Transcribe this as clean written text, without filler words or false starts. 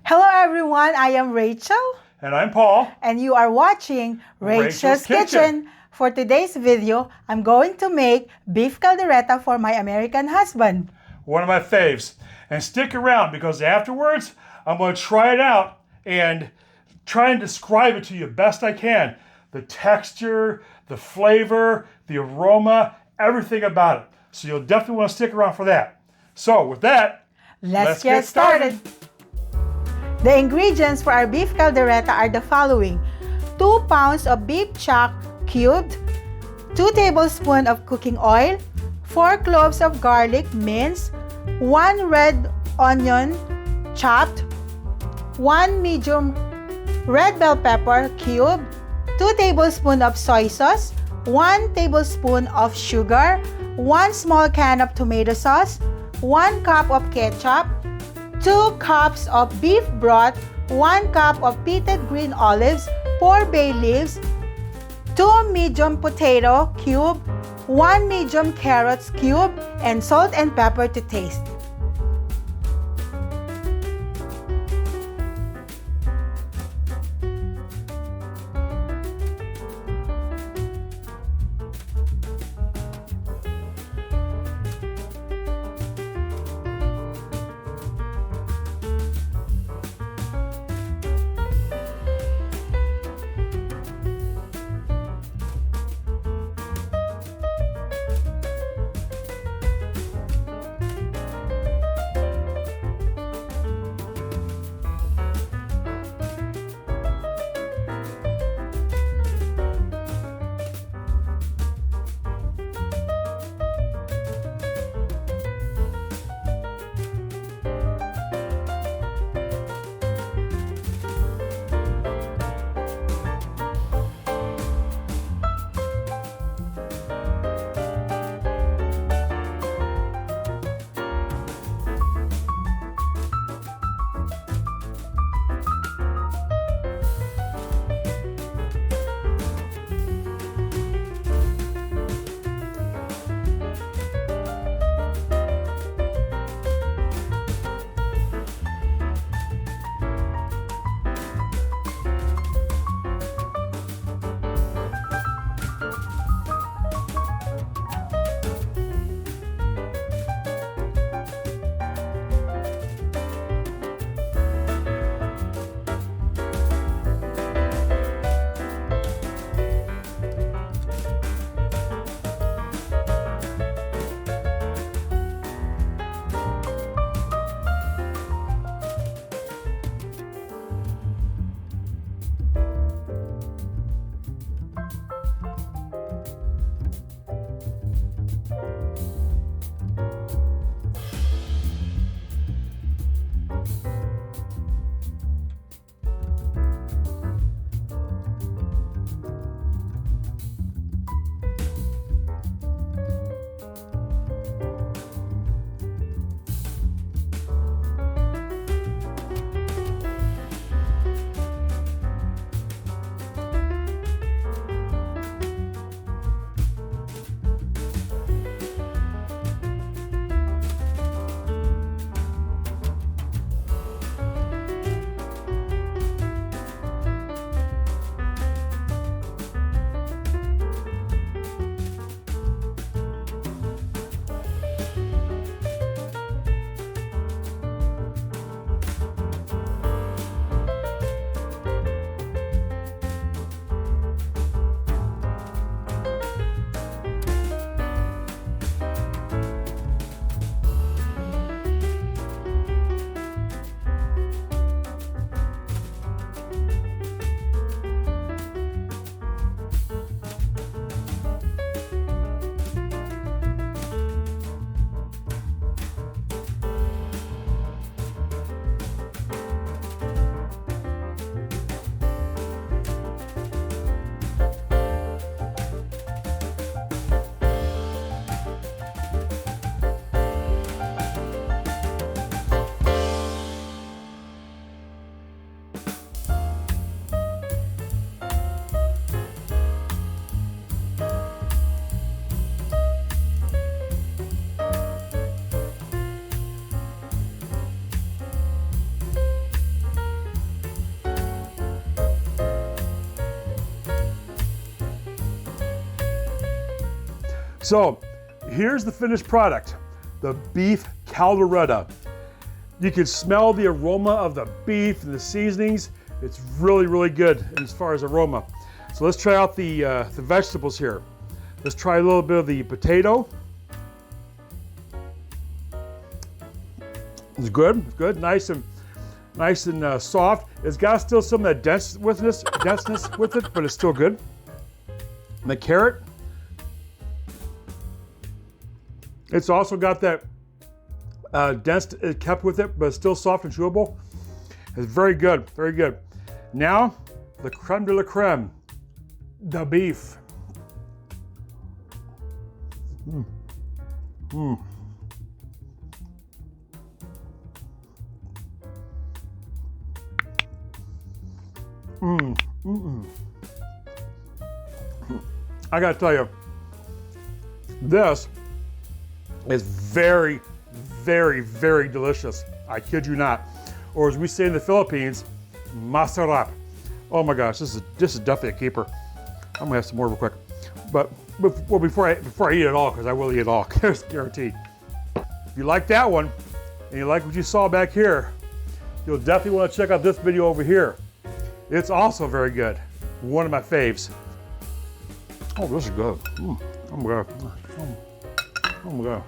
Hello everyone, I am Rachel. And I'm Paul. And you are watching Rachel's Kitchen. For today's video, I'm going to make beef caldereta for my American husband. One of my faves. And stick around because afterwards, I'm going to try it out and try and describe it to you best I can. The texture, the flavor, the aroma, everything about it. So you'll definitely want to stick around for that. So with that, let's get started. The ingredients for our beef caldereta are the following: 2 pounds of beef chuck cubed, 2 tablespoons of cooking oil, 4 cloves of garlic minced, 1 red onion chopped, 1 medium red bell pepper cubed, 2 tablespoons of soy sauce, 1 tablespoon of sugar, 1 small can of tomato sauce, 1 cup of ketchup, 2 cups of beef broth, 1 cup of pitted green olives, 4 bay leaves, 2 medium potato cube, 1 medium carrots cube, and salt and pepper to taste. So here's the finished product, the beef caldereta. You can smell the aroma of the beef and the seasonings. It's really, really good as far as aroma. So let's try out the vegetables here. Let's try a little bit of the potato. It's good, nice and soft. It's got still some of that denseness with it, but it's still good. And the carrot, it's also got that dense kept with it, but it's still soft and chewable. It's very good, very good. Now, the creme de la creme, the beef. I gotta tell you, this is very, very, very delicious. I kid you not. Or as we say in the Philippines, masarap. Oh my gosh, this is definitely a keeper. I'm gonna have some more real quick. But before I eat it all, because I will eat it all, there's guaranteed. If you like that one, and you like what you saw back here, you'll definitely want to check out this video over here. It's also very good. One of my faves. Oh, this is good. Oh my God. Oh my God.